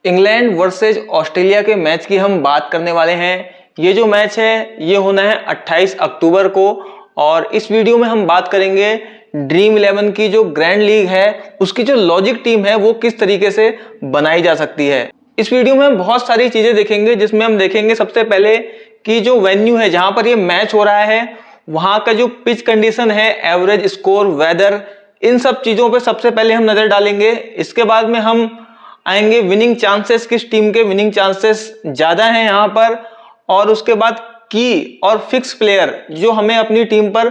England versus Australia के match की हम बात करने वाले हैं। ये जो मैच है ये होना है 28 अक्टूबर को और इस वीडियो में हम बात करेंगे ड्रीम 11 की जो ग्रैंड लीग है उसकी जो लॉजिक टीम है वो किस तरीके से बनाई जा सकती है। इस वीडियो में हम बहुत सारी चीजें देखेंगे जिसमें हम देखेंगे सबसे पहले कि जो वेन्यू है जहां पर ये मैच हो रहा है वहां का जो पिच कंडीशन है, एवरेज स्कोर, वेदर, इन सब चीजों पे सबसे पहले हम नजर डालेंगे। इसके बाद में हम आएंगे विनिंग चांसेस, किस टीम के विनिंग चांसेस ज्यादा हैं यहाँ पर, और उसके बाद की और फिक्स प्लेयर जो हमें अपनी टीम पर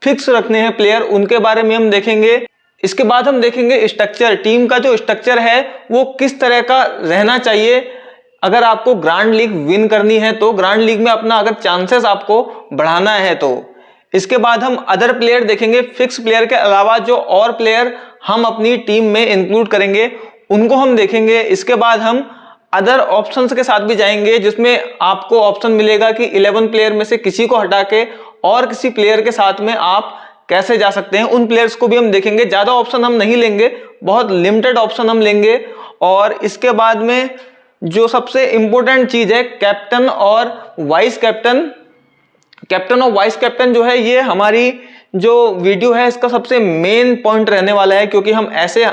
फिक्स रखने हैं प्लेयर, उनके बारे में हम देखेंगे। इसके बाद हम देखेंगे स्ट्रक्चर, टीम का जो स्ट्रक्चर है वो किस तरह का रहना चाहिए अगर आपको ग्रैंड लीग विन करनी है, तो ग्रैंड लीग में अपना अगर चांसेस आपको बढ़ाना है तो। इसके बाद हम अदर प्लेयर देखेंगे, फिक्स प्लेयर के अलावा जो और प्लेयर हम अपनी टीम में इंक्लूड करेंगे उनको हम देखेंगे। इसके बाद हम अदर ऑप्शंस के साथ भी जाएंगे जिसमें आपको ऑप्शन मिलेगा कि 11 प्लेयर में से किसी को हटा के और किसी प्लेयर के साथ में आप कैसे जा सकते हैं, उन प्लेयर्स को भी हम देखेंगे। ज्यादा ऑप्शन हम नहीं लेंगे, बहुत लिमिटेड ऑप्शन हम लेंगे। और इसके बाद में जो सबसे इंपॉर्टेंट चीज है कैप्टन और वाइस कैप्टन, कैप्टन और वाइस कैप्टन जो है ये हमारी जो वीडियो है इसका सबसे मेन पॉइंट रहने वाला है, क्योंकि हम ऐसे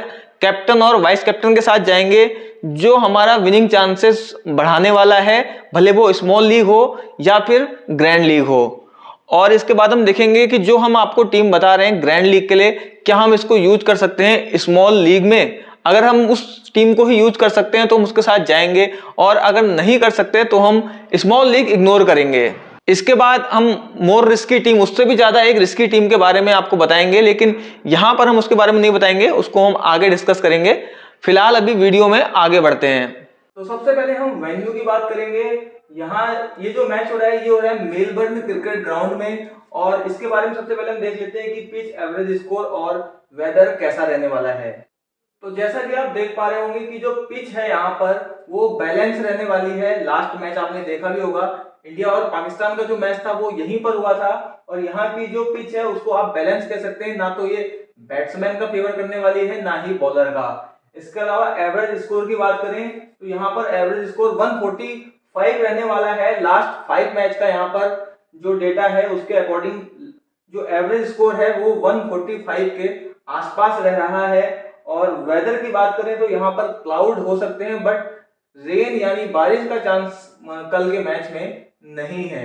कैप्टन और वाइस कैप्टन के साथ जाएंगे जो हमारा विनिंग चांसेस बढ़ाने वाला है, भले वो स्मॉल लीग हो या फिर ग्रैंड लीग हो। और इसके बाद हम देखेंगे कि जो हम आपको टीम बता रहे हैं ग्रैंड लीग के लिए, क्या हम इसको यूज कर सकते हैं स्मॉल लीग में। अगर हम उस टीम को ही यूज कर सकते हैं तो हम उसके साथ जाएंगे, और अगर नहीं कर सकते तो हम स्मॉल लीग इग्नोर करेंगे। इसके बाद हम मोर रिस्की टीम, उससे भी ज्यादा एक रिस्की टीम के बारे में आपको बताएंगे, लेकिन यहां पर हम उसके बारे में नहीं बताएंगे, उसको हम आगे डिस्कस करेंगे। फिलहाल अभी वीडियो में आगे बढ़ते हैं। तो सबसे पहले हम वेन्यू की बात करेंगे। यहाँ ये जो मैच हो रहा है ये हो रहा है मेलबर्न क्रिकेट ग्राउंड में, और इसके बारे में सबसे पहले हम देख लेते हैं कि पिच, एवरेज स्कोर और वेदर कैसा रहने वाला है। तो जैसा कि आप देख पा रहे होंगे कि जो पिच है यहाँ पर वो बैलेंस रहने वाली है। लास्ट मैच आपने देखा भी होगा, इंडिया और पाकिस्तान का जो मैच था वो यहीं पर हुआ था, और यहाँ की जो पिच है उसको आप बैलेंस कह सकते हैं। ना तो ये बैट्समैन का फेवर करने वाली है ना ही बॉलर का। इसके अलावा एवरेज स्कोर की बात करें तो यहाँ पर एवरेज स्कोर 145 रहने वाला है। लास्ट 5 मैच का यहाँ पर जो डेटा है उसके अकॉर्डिंग जो एवरेज स्कोर है वो 145 के आसपास रह रहा है। और वेदर की बात करें तो यहाँ पर क्लाउड हो सकते हैं, बट रेन यानी बारिश का चांस कल के मैच में नहीं है।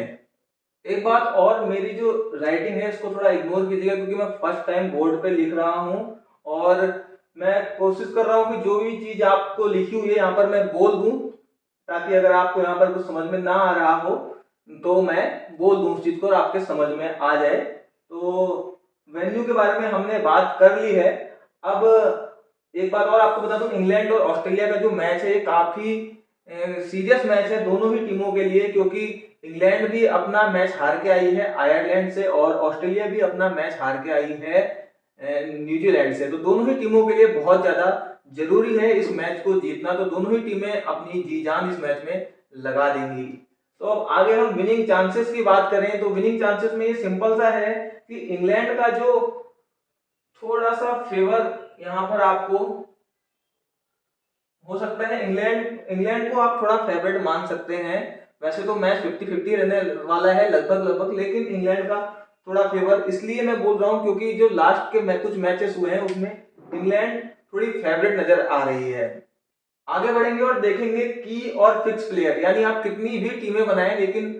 एक बात और, मेरी जो राइटिंग है इसको थोड़ा इग्नोर कीजिएगा क्योंकि मैं फर्स्ट टाइम बोर्ड पे लिख रहा हूँ, और मैं कोशिश कर रहा हूँ कि जो भी चीज आपको लिखी हुई है यहाँ पर मैं बोल दूं, ताकि अगर आपको यहाँ पर कुछ समझ में ना आ रहा हो तो मैं बोल दूं उस चीज को और आपके समझ में आ जाए। तो वेन्यू के बारे में हमने बात कर ली है। अब एक बात और आपको बता दूं, इंग्लैंड और ऑस्ट्रेलिया का जो मैच है ये काफी सीरियस मैच है दोनों ही टीमों के लिए, क्योंकि इंग्लैंड भी अपना मैच हार के आई है आयरलैंड से और ऑस्ट्रेलिया भी अपना मैच हार के आई है न्यूजीलैंड से। तो दोनों ही टीमों के लिए बहुत ज्यादा जरूरी है इस मैच को जीतना, तो दोनों ही टीमें अपनी जी जान इस मैच में लगा देंगी। तो अब आगे हम विनिंग चांसेस की बात करें तो विनिंग चांसेस में ये सिंपल सा है कि इंग्लैंड का जो थोड़ा सा फेवर यहाँ पर आपको हो सकता है, इंग्लैंड को आप थोड़ा फेवरेट मान सकते हैं। वैसे तो मैच 50-50 रहने वाला है लगभग, लेकिन इंग्लैंड का थोड़ा फेवर इसलिए मैं बोल रहा हूं क्योंकि जो लास्ट के कुछ मैचेस हुए हैं उसमें इंग्लैंड थोड़ी फेवरेट नजर आ रही है। आगे बढ़ेंगे और देखेंगे की और फिक्स प्लेयर, यानी आप कितनी भी टीमें बनाएं लेकिन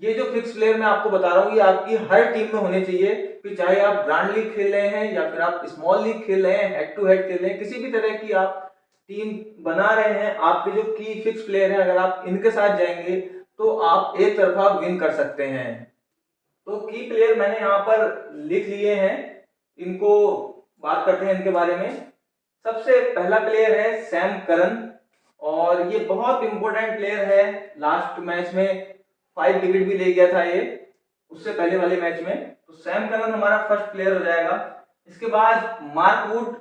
ये जो फिक्स प्लेयर मैं आपको बता रहा हूँ ये आपकी हर टीम में होने चाहिए। कि चाहे आप ग्रैंड लीग खेल रहे हैं या फिर आप स्मॉल लीग खेल रहे हैं, हेड टू हेड खेल रहे हैं, किसी भी तरह की आप टीम बना रहे हैं, आपके जो की फिक्स प्लेयर हैं अगर आप इनके साथ जाएंगे तो आप एक तरफा विन कर सकते हैं। तो की प्लेयर मैंने यहाँ पर लिख लिए हैं, इनको बात करते हैं इनके बारे में। सबसे पहला प्लेयर है सैम करन, और ये बहुत इंपॉर्टेंट प्लेयर है। लास्ट मैच में 5 विकेट भी ले गया था ये उससे पहले वाले मैच में। तो सैम करन हमारा फर्स्ट प्लेयर हो जाएगा। इसके बाद मार्क वुड,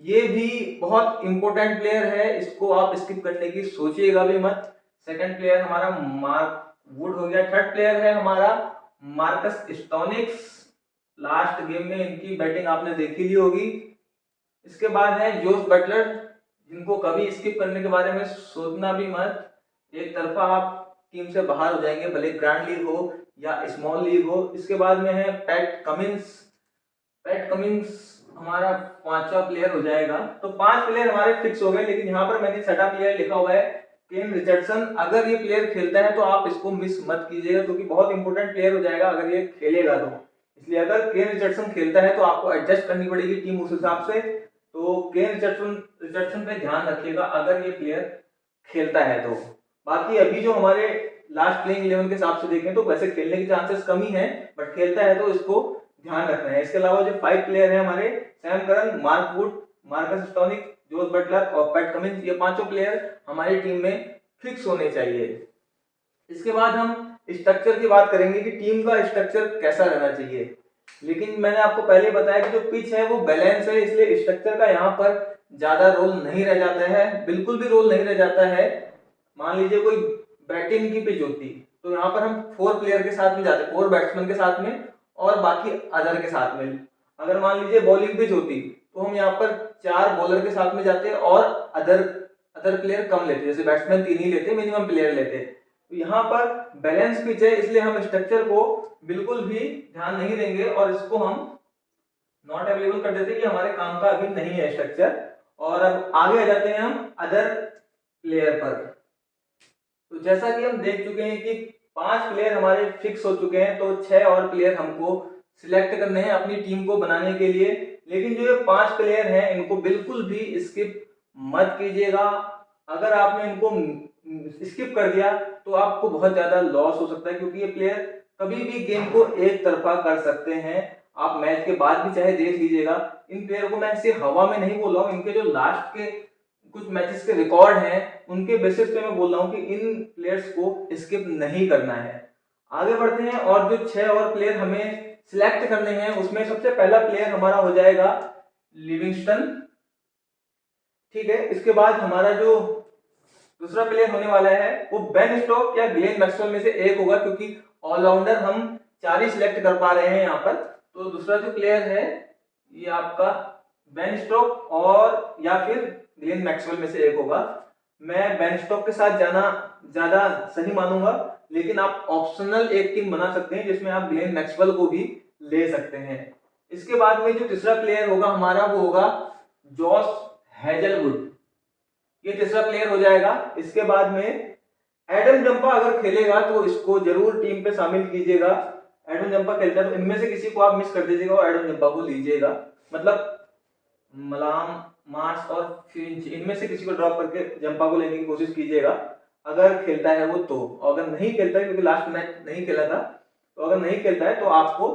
ये भी बहुत इंपॉर्टेंट प्लेयर है, इसको आप स्किप करने की सोचिएगा भी मत। सेकंड प्लेयर हमारा मार्क वुड हो गया। थर्ड प्लेयर है हमारा मार्कस स्टोनिक्स, लास्ट गेम में इनकी बैटिंग आपने देखी ली होगी। इसके बाद है जोस बटलर, जिनको कभी स्किप करने के बारे में सोचना भी मत। एक तरफा आप टीम से बाहर हो जाएंगे, भले ग्रैंड लीग हो या स्मॉल लीग हो। इसके बाद में है पैट कमिंस। पैट कमिंस हमारा 5वां प्लेयर हो जाएगा। तो 5 प्लेयर हमारे फिक्स हो गए, लेकिन यहाँ पर मैंने 6वां प्लेयर लिखा हुआ है केन रिचर्डसन। अगर ये प्लेयर खेलता है तो आप इसको मिस मत कीजिएगा, क्योंकि बहुत इंपॉर्टेंट प्लेयर हो जाएगा अगर ये खेलेगा तो। इसलिए अगर केन रिचर्डसन खेलता है तो आपको एडजस्ट करनी पड़ेगी टीम उस हिसाब से। तो केन रिचर्डसन पे ध्यान रखिएगा अगर ये प्लेयर खेलता है तो। बाकी अभी जो हमारे लास्ट प्लेइंग 11 के हिसाब से देखें तो वैसे खेलने के चांसेस कम ही है, बट खेलता है तो इसको ध्यान रखना है। इसके अलावा जो 5 प्लेयर हैं हमारे, Sam Curran, Mark Wood, Marcus Stoinis, Jos Buttler और पैट कमिंस, ये 5 प्लेयर हमारी टीम में फिक्स होने चाहिए। इसके बाद हम स्ट्रक्चर की बात करेंगे कि टीम का स्ट्रक्चर कैसा रहना चाहिए। लेकिन मैंने आपको पहले बताया कि जो पिच है वो बैलेंस है, इसलिए स्ट्रक्चर का यहाँ पर ज्यादा रोल नहीं रह जाता है, बिल्कुल भी रोल नहीं रह जाता है। मान लीजिए कोई बैटिंग की पिच होती तो यहाँ पर हम 4 प्लेयर के साथ में जाते, 4 बैट्समैन के साथ में और बाकी अदर के साथ में। अगर मान लीजिए बॉलिंग पिच होती तो हम यहाँ पर 4 बॉलर के साथ में जाते और अदर प्लेयर कम लेते, जैसे बैट्समैन 3 ही लेते, मिनिमम प्लेयर लेते। तो यहाँ पर बैलेंस पिच है, इसलिए हम स्ट्रक्चर को बिल्कुल भी ध्यान नहीं देंगे और इसको हम नॉट अवेलेबल कर देते कि हमारे काम का अभी नहीं है स्ट्रक्चर। और अब आगे आ जाते हैं हम अदर प्लेयर पर। तो जैसा कि हम देख चुके हैं कि 5 प्लेयर हमारे फिक्स हो चुके हैं, तो 6 और प्लेयर हमको सिलेक्ट करने हैं अपनी टीम को बनाने के लिए। लेकिन जो ये 5 प्लेयर हैं इनको बिल्कुल भी स्किप मत कीजिएगा। अगर आपने इनको स्किप कर दिया तो आपको बहुत ज्यादा लॉस हो सकता है, क्योंकि ये प्लेयर कभी भी गेम को एक तरफा कर सकते हैं। आप मैच के बाद भी चाहे देख लीजिएगा, इन प्लेयर को मैं ऐसे हवा में नहीं बोल रहा हूँ, इनके जो लास्ट के कुछ मैचेस के रिकॉर्ड हैं उनके बेसिस पे मैं बोल रहा हूँ कि इन प्लेयर्स को स्किप नहीं करना है। आगे बढ़ते हैं और जो 6 और प्लेयर हमें सिलेक्ट करने हैं उसमें सबसे पहला प्लेयर हमारा हो जाएगा लिविंगस्टन। ठीक है, इसके बाद हमारा जो दूसरा प्लेयर होने वाला है वो बेन स्टोक या ग्लेन मैक्सवेल में से एक होगा, क्योंकि ऑलराउंडर हम 4 ही सिलेक्ट कर पा रहे हैं यहाँ पर। तो दूसरा जो प्लेयर है ये आपका बेन स्टोक और या फिर ग्लेन मैक्सवेल में से एक होगा। मैं बेन स्टोक के साथ जाना ज्यादा सही मानूंगा, लेकिन आप ऑप्शनल एक टीम बना सकते हैं जिसमें आप ग्लेन मैक्सवेल को भी ले सकते हैं। इसके बाद में जो तीसरा प्लेयर होगा हमारा वो होगा जॉश हेजलवुड, ये तीसरा प्लेयर हो जाएगा। इसके बाद में एडम जंपा अगर खेलेगा तो इसको जरूर टीम पे शामिल कीजिएगा। एडम जंपा खेलता है तो इनमें से किसी को आप मिस कर दीजिएगा और एडम जंपा को लीजिएगा। मतलब मलाम, मार्स और फिंच, इनमें से किसी को ड्रॉप करके जंपा को लेने की कोशिश कीजिएगा अगर खेलता है वो तो। अगर नहीं खेलता है, क्योंकि लास्ट मैच नहीं खेला था, तो अगर नहीं खेलता है तो आपको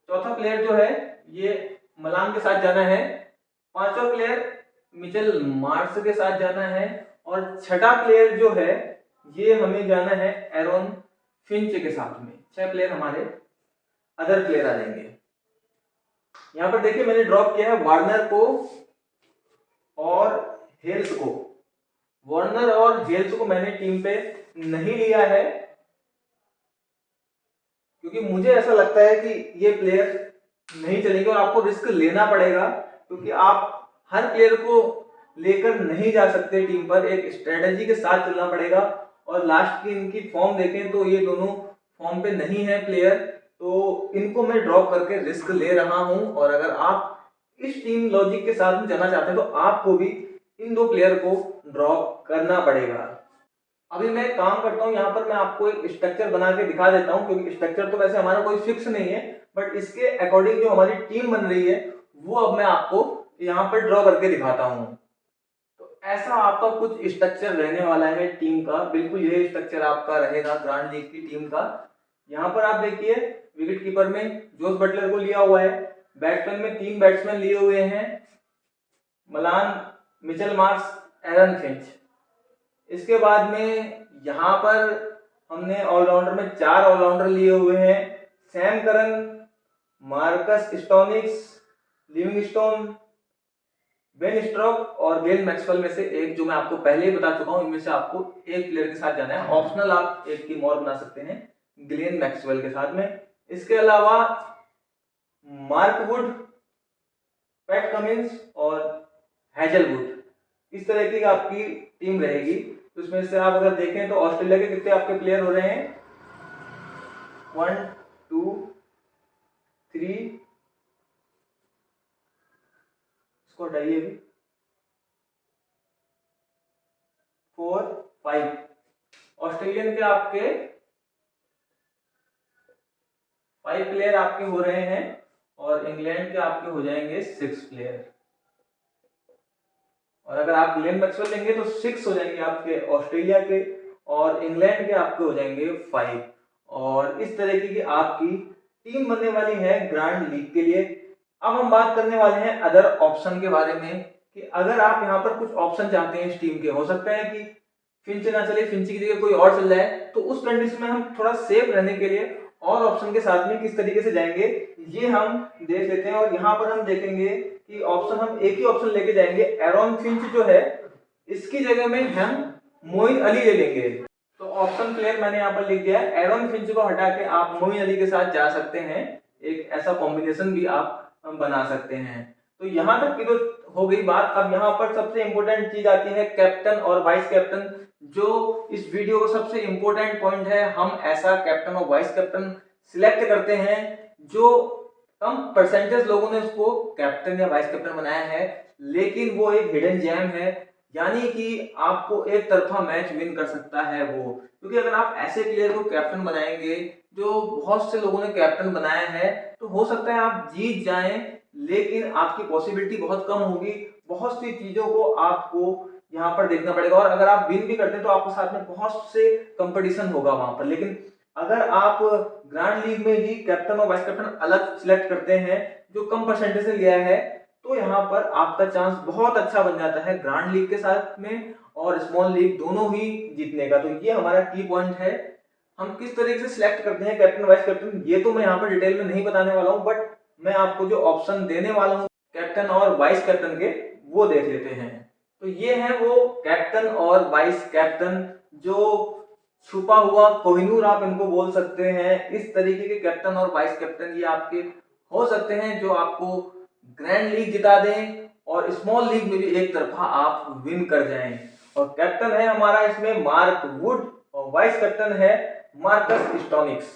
चौथा प्लेयर जो है ये मलाम के साथ जाना है, 5वां प्लेयर मिचेल मार्स के साथ जाना है और 6ठा प्लेयर जो है ये हमें जाना है एरोन फिंच के साथ में। 6 प्लेयर हमारे अदर प्लेयर आ जाएंगे। यहाँ पर देखिए मैंने ड्रॉप किया है वार्नर को और हेल्स को। वार्नर और हेल्स को मैंने टीम पे नहीं लिया है, क्योंकि मुझे ऐसा लगता है कि ये प्लेयर नहीं चलेंगे और आपको रिस्क लेना पड़ेगा, क्योंकि आप हर प्लेयर को लेकर नहीं जा सकते टीम पर, एक स्ट्रेटेजी के साथ चलना पड़ेगा। और लास्ट की इनकी फॉर्म देखें तो ये दोनों फॉर्म पे नहीं है प्लेयर, तो इनको मैं ड्रॉप करके रिस्क ले रहा हूं। और अगर आप इस टीम लॉजिक के साथ में जाना चाहते हैं तो आपको भी इन 2 प्लेयर को ड्रॉप करना पड़ेगा। अभी मैं काम करता हूं, यहाँ पर मैं आपको एक स्ट्रक्चर बना के दिखा देता हूं, क्योंकि स्ट्रक्चर तो वैसे हमारा कोई फिक्स नहीं है, बट इसके अकॉर्डिंग जो हमारी टीम बन रही है वो अब मैं आपको यहाँ पर ड्रॉ करके दिखाता हूँ। तो ऐसा आपका कुछ स्ट्रक्चर रहने वाला है टीम का, बिल्कुल यही स्ट्रक्चर आपका रहेगा ग्रैंड लीग की टीम का। यहाँ पर आप देखिए विकेट कीपर में जोस बटलर को लिया हुआ है, बैट्समैन में 3 बैट्समैन लिए हुए हैं, Malan, Mitchell Mars, Aaron Finch. इसके बाद में यहाँ पर हमने ऑलराउंडर में 4 ऑलराउंडर लिए हुए हैं, Sam Curran, Marcus Stoinis, Livingstone, Ben Stokes और ग्लेन मैक्सवेल में से एक, जो मैं आपको पहले ही बता चुका हूं। इनमें से आपको एक प्लेयर के साथ जाना है, ऑप्शनल आप एक टीम और बना सकते हैं ग्लेन मैक्सवेल के साथ में। इसके अलावा मार्क वुड, पैट कमिंस और हेजलवुड, इस तरह की आपकी टीम रहेगी। तो इसमें से आप अगर देखें तो ऑस्ट्रेलिया के कितने आपके प्लेयर हो रहे हैं, 1 2 3, इसको हटाइए अभी, 4 5 ऑस्ट्रेलियन के आपके 5 प्लेयर आपके हो रहे हैं और इंग्लैंड के आपके हो जाएंगे 6 प्लेयर। और अगर आप ग्लेन मैक्सवेल लेंगे तो 6 हो जाएंगे आपके ऑस्ट्रेलिया के और इंग्लैंड के आपके हो जाएंगे 5। और इस तरीके की आपकी टीम बनने वाली है ग्रैंड लीग के लिए। अब हम बात करने वाले हैं अदर ऑप्शन के बारे में कि अगर आप यहाँ पर कुछ ऑप्शन चाहते हैं इस टीम के, हो सकता है कि फिंच ना चले, फिंच की जगह कोई और चल जाए, तो उस कंडीशन में हम थोड़ा सेफ रहने के लिए और ऑप्शन के साथ में किस तरीके से जाएंगे ये हम देख लेते हैं। और यहाँ पर हम देखेंगे कि ऑप्शन हम एक ही ऑप्शन लेके जाएंगे, एरॉन फिंच जो है इसकी जगह में हम मोइन अली ले लेंगे। तो ऑप्शन प्लेयर मैंने यहाँ पर लिख दिया है, एरॉन फिंच को हटा के आप मोइन अली के साथ जा सकते हैं, एक ऐसा कॉम्बिनेशन भी आप बना सकते हैं। तो यहाँ तक की तो हो गई बात। अब यहाँ पर सबसे इंपॉर्टेंट चीज आती है कैप्टन और वाइस कैप्टन, जो इस वीडियो का सबसे इंपॉर्टेंट पॉइंट है। हम ऐसा कैप्टन और वाइस कैप्टन सिलेक्ट करते हैं जो कम परसेंटेज लोगों ने उसको कैप्टन या वाइस कैप्टन बनाया है, लेकिन वो एक हिडन जेम है, यानी कि आपको एक तरफा मैच विन कर सकता है वो। क्योंकि अगर आप ऐसे प्लेयर को कैप्टन बनाएंगे जो बहुत से लोगों ने कैप्टन बनाया है, तो हो सकता है आप जीत जाएं, लेकिन आपकी पॉसिबिलिटी बहुत कम होगी। बहुत सी चीजों को आपको यहाँ पर देखना पड़ेगा और अगर आप विन भी करते हैं तो आपके साथ में बहुत से कंपटीशन होगा वहां पर। लेकिन अगर आप ग्रैंड लीग में ही कैप्टन और वाइस कैप्टन अलग सिलेक्ट करते हैं जो कम परसेंटेज से लिया है, तो यहाँ पर आपका चांस बहुत अच्छा बन जाता है ग्रैंड लीग के साथ में और स्मॉल लीग दोनों ही जीतने का। तो ये हमारा की पॉइंट है, हम किस तरीके से सिलेक्ट करते हैं कैप्टन वाइस कैप्टन, ये तो मैं यहाँ पर डिटेल में नहीं बताने वाला हूँ, बट मैं आपको जो ऑप्शन देने वाला हूँ कैप्टन और वाइस कैप्टन के, वो देख लेते हैं। तो ये है वो कैप्टन और वाइस कैप्टन, जो छुपा हुआ कोहिनूर आप इनको बोल सकते हैं। इस तरीके के कैप्टन और वाइस कैप्टन ये आपके हो सकते हैं जो आपको ग्रैंड लीग जिता दें और स्मॉल लीग में भी एक तरफा आप विन कर जाएं। और कैप्टन है हमारा इसमें मार्क वुड और वाइस कैप्टन है मार्कस स्टोनिक्स।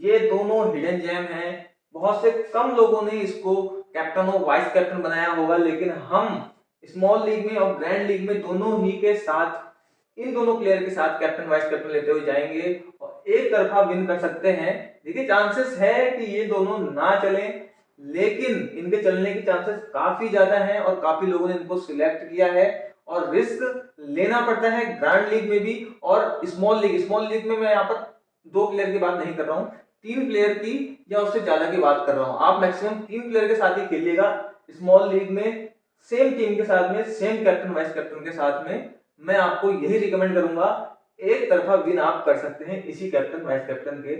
ये दोनों हिडन जेम हैं, बहुत से कम लोगों ने इसको कैप्टन और वाइस कैप्टन बनाया होगा, लेकिन हम स्मॉल लीग में और ग्रैंड लीग में दोनों ही के साथ इन दोनों प्लेयर के साथ कैप्टन वाइस कैप्टन लेते हुए जाएंगे और एक तरफा विन कर सकते हैं। देखिए चांसेस है कि ये दोनों ना चलें, लेकिन इनके चलने की चांसेस काफी ज्यादा हैं और काफी लोगों ने इनको सिलेक्ट किया है और रिस्क लेना पड़ता है ग्रैंड लीग में भी और स्मॉल लीग में मैं यहाँ पर 2 प्लेयर की बात नहीं कर रहा हूँ, 3 प्लेयर की या उससे ज्यादा की बात कर रहा हूँ। आप मैक्सिमम 3 प्लेयर के साथ ही खेलिएगा स्मॉल लीग में, सेम टीम के साथ में, सेम कैप्टन वाइस कैप्टन के साथ में। मैं आपको यही रिकमेंड करूंगा, एक तरफा विन आप कर सकते हैं इसी कैप्टन वाइस कैप्टन के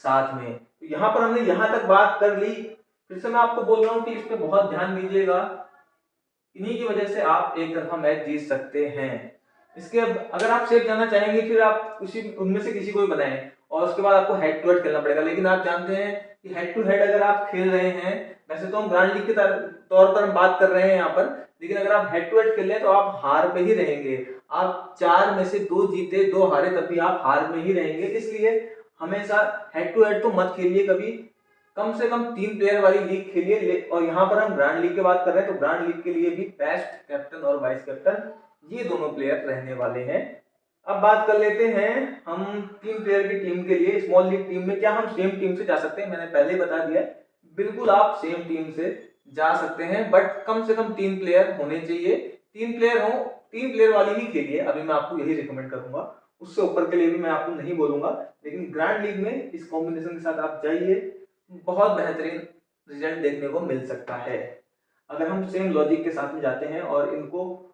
साथ में। तो यहाँ पर हमने यहाँ तक बात कर ली। फिर से मैं आपको बोल रहा हूँ कि इस पे बहुत ध्यान दीजिएगा, इन्हीं की वजह से आप एक तरफा मैच जीत सकते हैं। इसके अगर आप सेफ जाना चाहेंगे फिर आप उनमें से किसी को भी बनाएं और उसके बाद आपको हेड टू हेड खेलना पड़ेगा। लेकिन आप जानते हैं कि हेड टू हेड अगर आप खेल रहे हैं, वैसे तो हम ग्रैंड लीग के तौर पर हम बात कर रहे हैं यहाँ पर, लेकिन अगर आप हेड टू हेड खेल रहे हैं तो आप हार पे ही रहेंगे। आप 4 में से 2 जीते 2 हारे तब भी आप हार में ही रहेंगे। इसलिए हमेशा हेड टू हेड तो मत खेलिए कभी, कम से कम 3 प्लेयर वाली लीग खेलिए। और यहाँ पर हम ग्रैंड लीग की बात कर रहे हैं तो ग्रैंड लीग के लिए भी बेस्ट कैप्टन और वाइस कैप्टन ये दोनों प्लेयर रहने वाले हैं। अब बात कर लेते हैं हम 3 प्लेयर की टीम के लिए स्मॉल लीग टीम में क्या हम सेम टीम से जा सकते हैं। मैंने पहले ही बता दिया, बिल्कुल आप सेम टीम से जा सकते हैं, बट कम से कम 3 प्लेयर होने चाहिए। 3 प्लेयर हो, 3 प्लेयर वाली ही खेलिए, अभी मैं आपको यही रिकमेंड करूंगा, उससे ऊपर के लिए भी मैं आपको नहीं बोलूंगा। लेकिन ग्रैंड लीग में इस कॉम्बिनेशन के साथ आप जाइए, बहुत बेहतरीन रिजल्ट देखने को मिल सकता है। अगर हम सेम लॉजिक के साथ में जाते हैं और इनको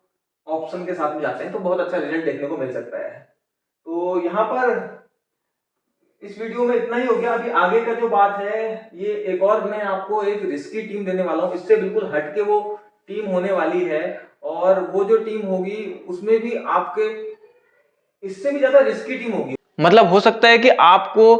ऑप्शन के साथ में जाते हैं तो बहुत अच्छा रिजल्ट देखने को मिल सकता है। तो यहाँ पर इस वीडियो में इतना ही हो गया। अभी आगे का जो बात है, ये एक और मैं आपको एक रिस्की टीम देने वाला हूँ, इससे बिल्कुल हट के वो टीम होने वाली है और वो जो टीम होगी उसमें भी आपके इससे भी ज्यादा रिस्की टीम होगी। मतलब हो सकता है कि आपको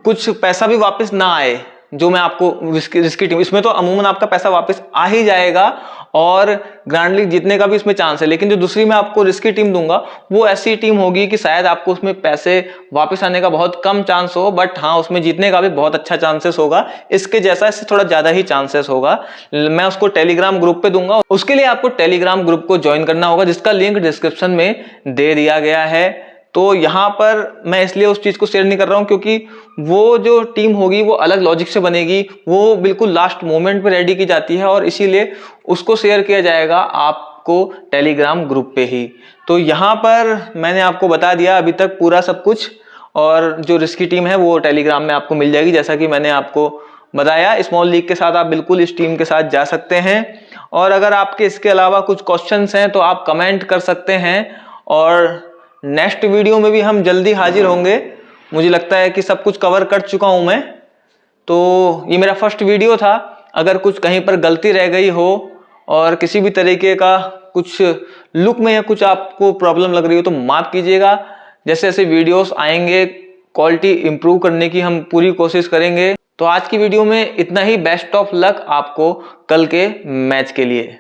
कुछ पैसा भी वापस ना आए, जो मैं आपको रिस्की टीम, इसमें तो अमूमन आपका पैसा वापस आ ही जाएगा और ग्रैंड लीग जीतने का भी इसमें चांस है। लेकिन जो दूसरी मैं आपको रिस्की टीम दूंगा वो ऐसी टीम होगी कि शायद आपको उसमें पैसे वापस आने का बहुत कम चांस हो, बट हाँ उसमें जीतने का भी बहुत अच्छा चांसेस होगा। इसके जैसा इससे थोड़ा ज्यादा ही चांसेस होगा। मैं उसको टेलीग्राम ग्रुप पे दूंगा। उसके लिए आपको टेलीग्राम ग्रुप को ज्वाइन करना होगा, जिसका लिंक डिस्क्रिप्शन में दे दिया गया है। तो यहाँ पर मैं इसलिए उस चीज को शेयर नहीं कर रहा हूँ क्योंकि वो जो टीम होगी वो अलग लॉजिक से बनेगी, वो बिल्कुल लास्ट मोमेंट पे रेडी की जाती है और इसीलिए उसको शेयर किया जाएगा आपको टेलीग्राम ग्रुप पे ही। तो यहाँ पर मैंने आपको बता दिया अभी तक पूरा सब कुछ, और जो रिस्की टीम है वो टेलीग्राम में आपको मिल जाएगी जैसा कि मैंने आपको बताया। स्मॉल लीग के साथ आप बिल्कुल इस टीम के साथ जा सकते हैं। और अगर आपके इसके अलावा कुछ क्वेश्चंस हैं तो आप कमेंट कर सकते हैं, और नेक्स्ट वीडियो में भी हम जल्दी हाजिर होंगे। मुझे लगता है कि सब कुछ कवर कर चुका हूं मैं। तो ये मेरा फर्स्ट वीडियो था। अगर कुछ कहीं पर गलती रह गई हो और किसी भी तरीके का कुछ लुक में या कुछ आपको प्रॉब्लम लग रही हो तो माफ कीजिएगा। जैसे जैसे वीडियोस आएंगे क्वालिटी इंप्रूव करने की हम पूरी कोशिश करेंगे। तो आज की वीडियो में इतना ही। बेस्ट ऑफ लक आपको कल के मैच के लिए।